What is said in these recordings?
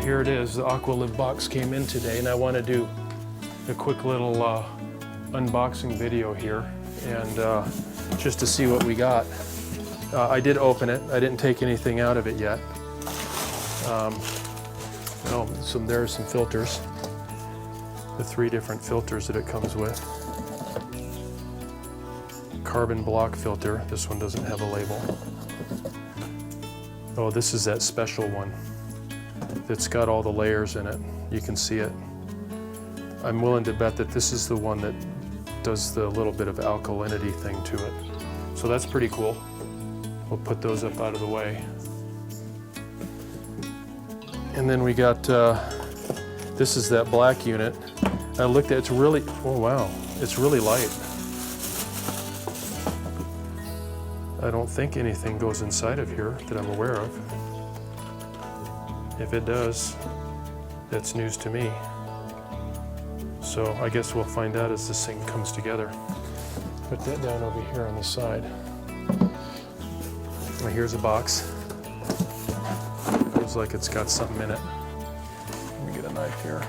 here it is. The AquaLiv box came in today, and I want to do a quick little unboxing video here, and just to see what we got. I did open it. I didn't take anything out of it yet. There are some filters. The 3 different filters that it comes with. Carbon block filter. This one doesn't have a label. Oh, this is that special one that's got all the layers in it. You can see it. I'm willing to bet that this is the one that does the little bit of alkalinity thing to it. So that's pretty cool. We'll put those up out of the way. And then we got, this is that black unit. I looked at it, it's really, oh wow, it's really light. I don't think anything goes inside of here that I'm aware of. If it does, that's news to me. So I guess we'll find out as this thing comes together. Put that down over here on the side. Well, here's a box. Looks like it's got something in it. Let me get a knife here.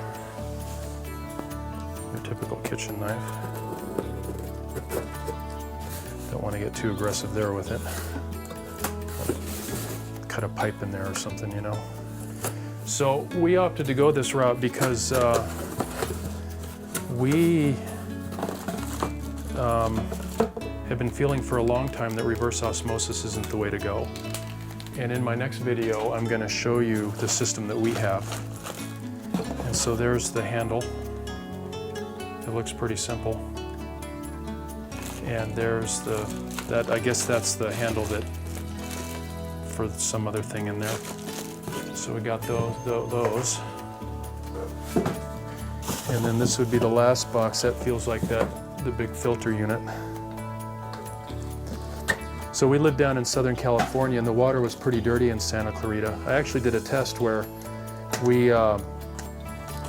Your typical kitchen knife. Don't want to get too aggressive there with it. Cut a pipe in there or something, you know. So we opted to go this route because we have been feeling for a long time that reverse osmosis isn't the way to go. And in my next video, I'm going to show you the system that we have. And so there's the handle. It looks pretty simple. And there's I guess that's the handle that for some other thing in there. So we got those. And then this would be the last box. That feels like the big filter unit. So we lived down in Southern California, and the water was pretty dirty in Santa Clarita. I actually did a test where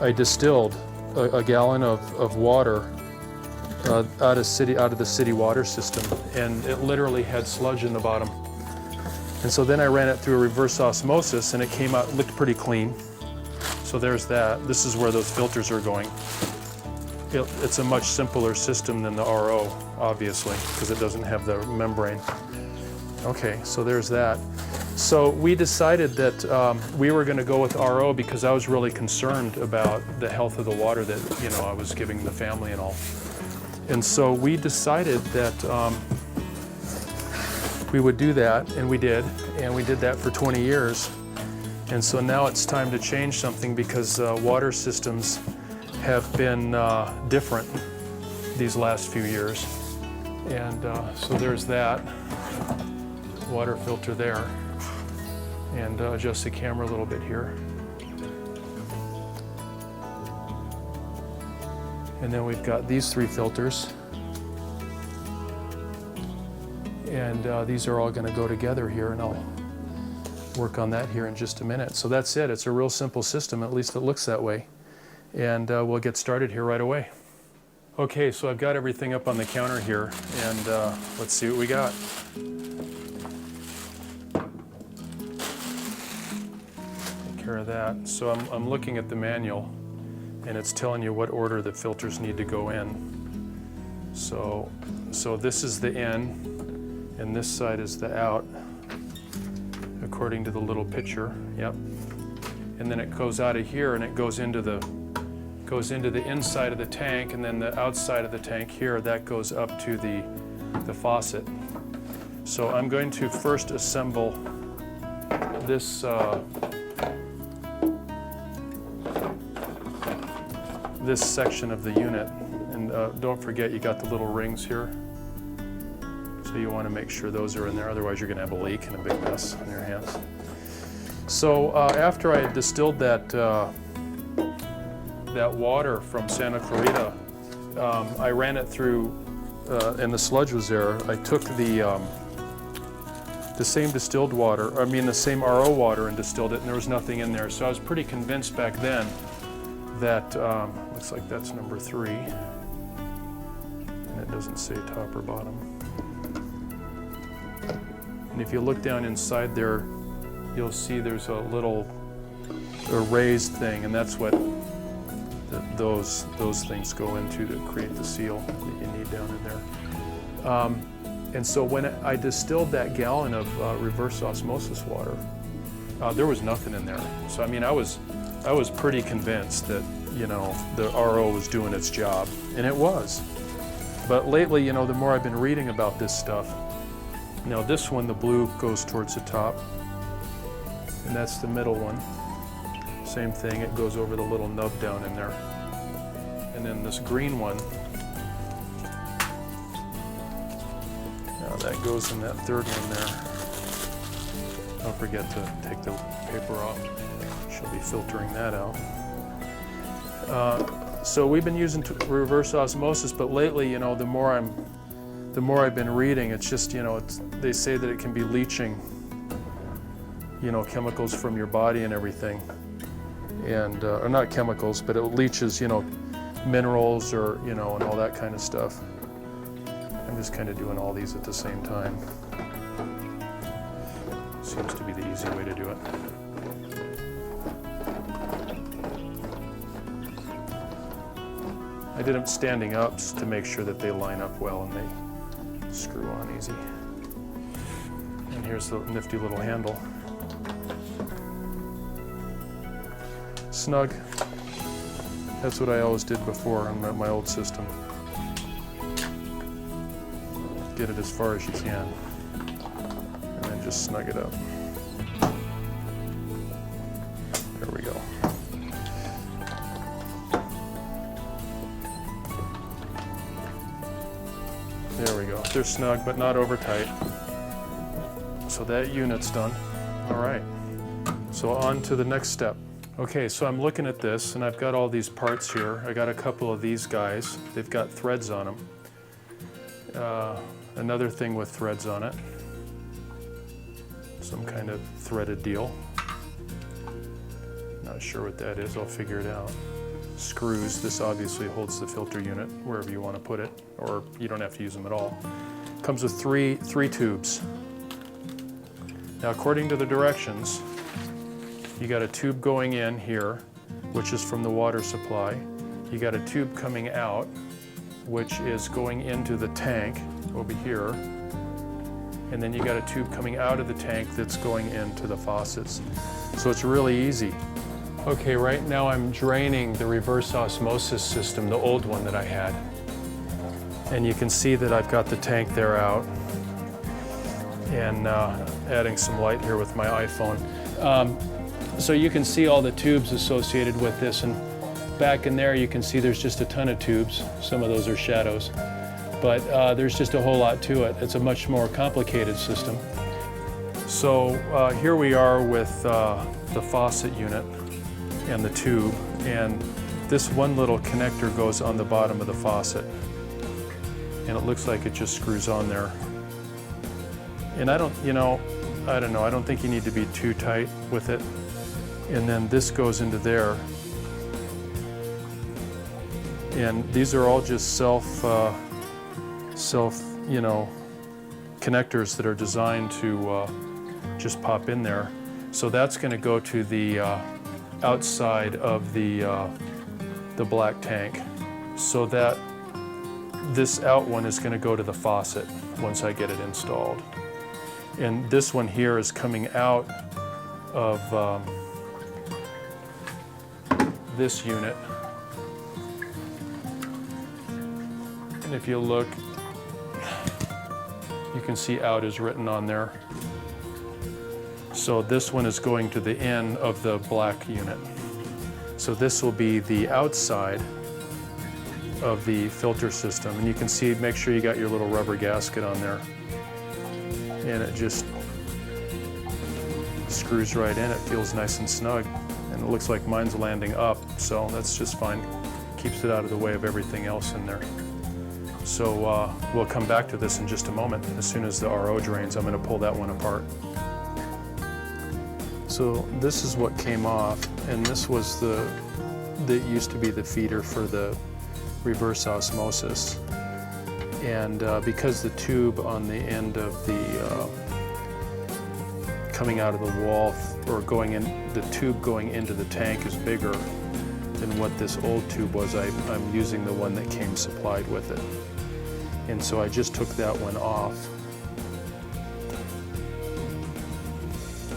I distilled a gallon of water out of the city water system, and it literally had sludge in the bottom. And so then I ran it through a reverse osmosis, and it came out, looked pretty clean. So there's that. This is where those filters are going. It's a much simpler system than the RO, obviously, because it doesn't have the membrane. Okay, so there's that. So we decided that we were going to go with RO because I was really concerned about the health of the water that, you know, I was giving the family and all. And so we decided that we would do that, and we did that for 20 years. And so now it's time to change something because water systems have been different these last few years. And so there's that water filter there. And adjust the camera a little bit here. And then we've got these 3 filters. And these are all going to go together here, and I'll work on that here in just a minute. So that's it. It's a real simple system, at least it looks that way. And we'll get started here right away. Okay, so I've got everything up on the counter here, and let's see what we got. Take care of that. So I'm looking at the manual, and it's telling you what order the filters need to go in. So this is the in, and this side is the out, according to the little picture. Yep. And then it goes out of here, and it goes into the inside of the tank, and then the outside of the tank here, that goes up to the faucet. So I'm going to first assemble this this section of the unit. And don't forget, you got the little rings here. So you want to make sure those are in there, otherwise you're going to have a leak and a big mess on your hands. So after I distilled that water from Santa Clarita, I ran it through, and the sludge was there. I took the same distilled water, the same RO water, and distilled it, and there was nothing in there. So I was pretty convinced back then that, looks like that's number 3, and it doesn't say top or bottom. And if you look down inside there, you'll see there's a little a raised thing, and that's what those things go into to create the seal that you need down in there. And so when I distilled that gallon of reverse osmosis water, there was nothing in there. So I mean, I was pretty convinced that, you know, the RO was doing its job, and it was. But lately, you know, the more I've been reading about this stuff, you know, this one, the blue goes towards the top, and that's the middle one. Same thing, it goes over the little nub down in there. And then this green one, now that goes in that third one there. Don't forget to take the paper off. She'll be filtering that out. So we've been using reverse osmosis, but lately, you know, the more I've been reading, it's just, you know, they say that it can be leaching, you know, chemicals from your body and everything, and or not chemicals, but it leaches, you know, minerals or, you know, and all that kind of stuff. I'm just kind of doing all these at the same time. Seems to be the easy way to do it. I did them standing up to make sure that they line up well and they screw on easy. And here's the nifty little handle. Snug. That's what I always did before on my old system. Get it as far as you can, and then just snug it up. There we go. There we go. They're snug, but not over tight. So that unit's done. All right. So on to the next step. Okay, so I'm looking at this, and I've got all these parts here. I got a couple of these guys. They've got threads on them. Another thing with threads on it. Some kind of threaded deal. Not sure what that is. I'll figure it out. Screws. This obviously holds the filter unit wherever you want to put it, or you don't have to use them at all. Comes with three tubes. Now, according to the directions, you got a tube going in here, which is from the water supply. You got a tube coming out, which is going into the tank over here. And then you got a tube coming out of the tank that's going into the faucets. So it's really easy. Okay, right now I'm draining the reverse osmosis system, the old one that I had. And you can see that I've got the tank there out. And adding some light here with my iPhone. So you can see all the tubes associated with this, and back in there you can see there's just a ton of tubes. Some of those are shadows, but there's just a whole lot to it. It's a much more complicated system. So here we are with the faucet unit and the tube, and this one little connector goes on the bottom of the faucet, and it looks like it just screws on there. And I don't know, I don't think you need to be too tight with it. And then this goes into there. And these are all just self, you know, connectors that are designed to just pop in there. So that's going to go to the outside of the black tank. So that this out one is going to go to the faucet once I get it installed. And this one here is coming out of this unit. And if you look, you can see out is written on there. So this one is going to the end of the black unit. So this will be the outside of the filter system. And you can see, make sure you got your little rubber gasket on there. And it just screws right in. It feels nice and snug. And it looks like mine's landing up, so that's just fine. Keeps it out of the way of everything else in there. So we'll come back to this in just a moment. As soon as the RO drains, I'm going to pull that one apart. So this is what came off, and this was that used to be the feeder for the reverse osmosis. And because the tube on the end of the coming out of the wall or going in, the tube going into the tank is bigger than what this old tube was. I'm using the one that came supplied with it. And so I just took that one off.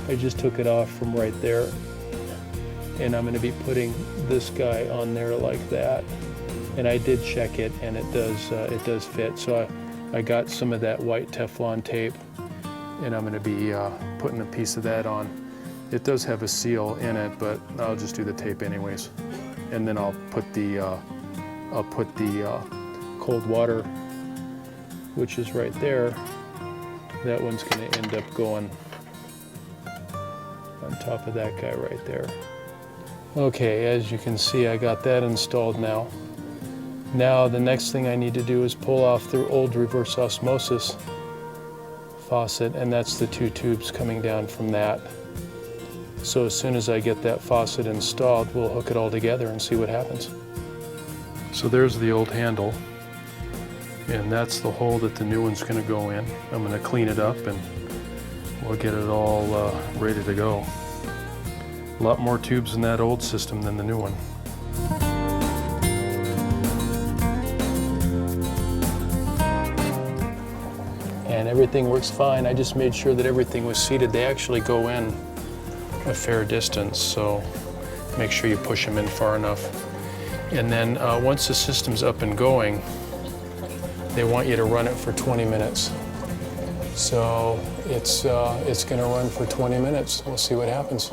I just took it off from right there. And I'm going to be putting this guy on there like that. And I did check it, and it does fit. So I got some of that white Teflon tape, and I'm going to be putting a piece of that on. It does have a seal in it, but I'll just do the tape anyways. And then I'll put the cold water, which is right there. That one's going to end up going on top of that guy right there. Okay, as you can see, I got that installed now. Now the next thing I need to do is pull off the old reverse osmosis faucet, and that's the 2 tubes coming down from that. So as soon as I get that faucet installed, we'll hook it all together and see what happens. So there's the old handle, and that's the hole that the new one's going to go in. I'm going to clean it up and we'll get it all ready to go. A lot more tubes in that old system than the new one. And everything works fine. I just made sure that everything was seated. They actually go in a fair distance, so make sure you push them in far enough. And then once the system's up and going, they want you to run it for 20 minutes. So it's going to run for 20 minutes. We'll see what happens.